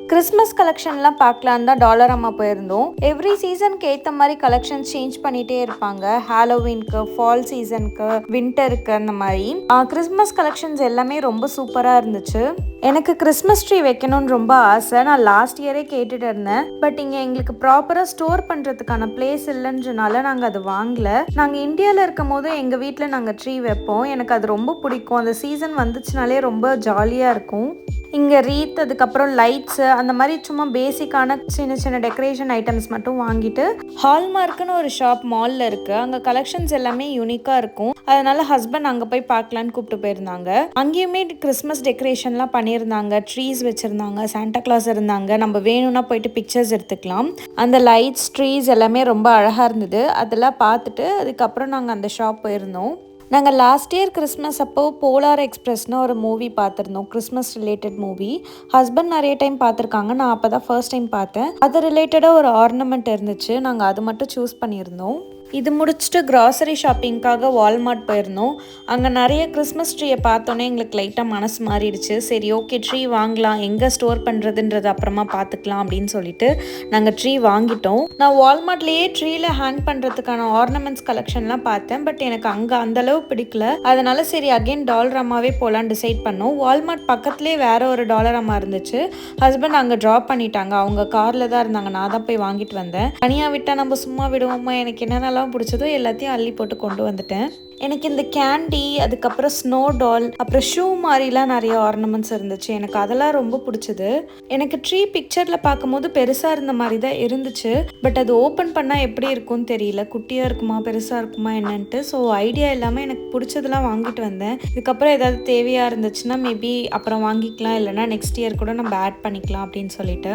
Christmas கலெக்ஷன்லாம் பார்க்கலான்னு தான் டாலரம்மா போயிருந்தோம். எவ்ரி சீசனுக்கு ஏற்ற மாதிரி கலெக்ஷன்ஸ் சேஞ்ச் பண்ணிகிட்டே இருப்பாங்க. ஹாலோவீனுக்கு, ஃபால் சீசனுக்கு, வின்டருக்கு அந்த மாதிரி. கிறிஸ்மஸ் கலெக்ஷன்ஸ் எல்லாமே ரொம்ப சூப்பராக இருந்துச்சு. எனக்கு கிறிஸ்மஸ் ட்ரீ வைக்கணும்னு ரொம்ப ஆசை. நான் லாஸ்ட் இயரே கேட்டுட்டு இருந்தேன். பட் இங்கே எங்களுக்கு ப்ராப்பராக ஸ்டோர் பண்ணுறதுக்கான பிளேஸ் இல்லைன்றனால நாங்கள் அது வாங்கலை. நாங்கள் இந்தியாவில் இருக்கும் போது எங்கள் வீட்டில் நாங்கள் ட்ரீ வைப்போம். எனக்கு அது ரொம்ப பிடிக்கும். அந்த சீசன் வந்துச்சுனாலே ரொம்ப ஜாலியாக இருக்கும். இங்கே ரீத், அதுக்கப்புறம் லைட்ஸு, அந்த மாதிரி சும்மா பேசிக்கான சின்ன சின்ன டெக்கரேஷன் ஐட்டம்ஸ் மட்டும் வாங்கிட்டு ஹால்மார்க்குன்னு ஒரு ஷாப் மாலில் இருக்குது. அங்கே கலெக்ஷன்ஸ் எல்லாமே யூனிக்காக இருக்கும். அதனால ஹஸ்பண்ட் அங்கே போய் பார்க்கலான்னு கூப்பிட்டு போயிருந்தாங்க. அங்கேயுமே கிறிஸ்மஸ் டெக்கரேஷன்லாம் பண்ணியிருந்தாங்க. ட்ரீஸ் வச்சுருந்தாங்க, சாண்டா கிளாஸ் இருந்தாங்க. நம்ம வேணும்னா போயிட்டு பிக்சர்ஸ் எடுத்துக்கலாம். அந்த லைட்ஸ், ட்ரீஸ் எல்லாமே ரொம்ப அழகாக இருந்தது. அதெல்லாம் பார்த்துட்டு அதுக்கப்புறம் நாங்கள் அந்த ஷாப் போயிருந்தோம். நாங்கள் லாஸ்ட் இயர் கிறிஸ்மஸ் அப்போ போலார் எக்ஸ்பிரஸ்னு ஒரு மூவி பார்த்துருந்தோம். Christmas related movie. ஹஸ்பண்ட் நிறைய டைம் பார்த்துருக்காங்க. நான் அப்போ தான் ஃபர்ஸ்ட் டைம் பார்த்தேன். அது ரிலேட்டடாக ஒரு ஆர்னமெண்ட் இருந்துச்சு. நாங்கள் அது மட்டும் சூஸ் பண்ணியிருந்தோம். இது முடிச்சுட்டு கிராசரி ஷாப்பிங்காக வால்மார்ட் போயிருந்தோம். அங்கே நிறைய கிறிஸ்மஸ் ட்ரீயை பார்த்தோன்னே எங்களுக்கு லைட்டாக மனசு மாறிடுச்சு. சரி, ஓகே, ட்ரீ வாங்கலாம், எங்கே ஸ்டோர் பண்ணுறதுன்றது அப்புறமா பார்த்துக்கலாம் அப்படின்னு சொல்லிட்டு நாங்கள் ட்ரீ வாங்கிட்டோம். நான் வால்மார்ட்லேயே ட்ரீயில் ஹேங் பண்ணுறதுக்கான ஆர்னமெண்ட்ஸ் கலெக்ஷன்லாம் பார்த்தேன். பட் எனக்கு அங்கே அந்தளவு பிடிக்கல. அதனால சரி, அகெயின் டாலரம்மாவே போகலான்னு டிசைட் பண்ணோம். வால்மார்ட் பக்கத்துலேயே வேறு ஒரு டாலரம்மா இருந்துச்சு. ஹஸ்பண்ட் அங்கே ட்ராப் பண்ணிட்டாங்க. அவங்க காரில் தான் இருந்தாங்க. நான் தான் போய் வாங்கிட்டு வந்தேன். தனியாக விட்டால் நம்ம சும்மா விடுவோமா? எனக்கு என்னென்னலாம் பிடிச்சதோ எல்லாத்தையும் அள்ளி போட்டு கொண்டு வந்துட்டேன். எனக்கு இந்த கேண்டி, அதுக்கப்புறம் ஸ்னோ டால், அப்புறம் ஷூ மாதிரிலாம் நிறைய ஆர்னமெண்ட்ஸ் இருந்துச்சு. எனக்கு அதெல்லாம் ரொம்ப பிடிச்சது. எனக்கு ட்ரீ பிக்சரில் பார்க்கும்போது பெருசாக இருந்த மாதிரி தான் இருந்துச்சு. பட் அது ஓப்பன் பண்ணால் எப்படி இருக்கும்னு தெரியல. குட்டியாக இருக்குமா, பெருசாக இருக்குமா என்னன்ட்டு. ஸோ ஐடியா இல்லாமல் எனக்கு பிடிச்சதெல்லாம் வாங்கிட்டு வந்தேன். இதுக்கப்புறம் ஏதாவது தேவையாக இருந்துச்சுன்னா மேபி அப்புறம் வாங்கிக்கலாம், இல்லைனா நெக்ஸ்ட் இயர் கூட நம்ம ஆட் பண்ணிக்கலாம் அப்படின்னு சொல்லிட்டு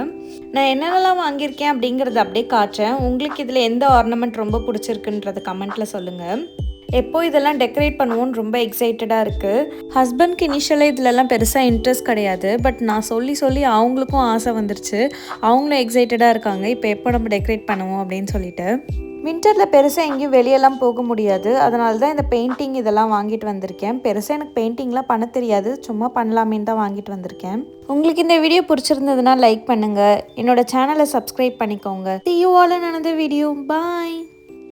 நான் என்னென்னலாம் வாங்கியிருக்கேன் அப்படிங்கிறத அப்படியே காட்டுறேன். உங்களுக்கு இதில் எந்த ஆர்னமெண்ட் ரொம்ப பிடிச்சிருக்குன்றத கமெண்ட்டில் சொல்லுங்கள். எப்போ இதெல்லாம் டெக்கரேட் பண்ணுவோன்னு ரொம்ப எக்ஸைட்டடாக இருக்குது. ஹஸ்பண்ட்க்கு இனிஷியலாக இதிலெல்லாம் பெருசாக இன்ட்ரெஸ்ட் கிடையாது. பட் நான் சொல்லி அவங்களுக்கும் ஆசை வந்துருச்சு. அவங்களும் எக்ஸைட்டடாக இருக்காங்க, இப்போ எப்போ நம்ம டெக்கரேட் பண்ணுவோம் அப்படின்னு சொல்லிட்டு. வின்டரில் பெருசாக எங்கேயும் வெளியெல்லாம் போக முடியாது. அதனால தான் இந்த பெயிண்டிங் இதெல்லாம் வாங்கிட்டு வந்திருக்கேன். பெருசாக எனக்கு பெயிண்டிங்லாம் பண்ண தெரியாது. சும்மா பண்ணலாமேன்னு தான் வாங்கிட்டு வந்திருக்கேன். உங்களுக்கு இந்த வீடியோ பிடிச்சிருந்ததுன்னா லைக் பண்ணுங்கள். என்னோட சேனலை சப்ஸ்கிரைப் பண்ணிக்கோங்க. See you all in another video. Bye.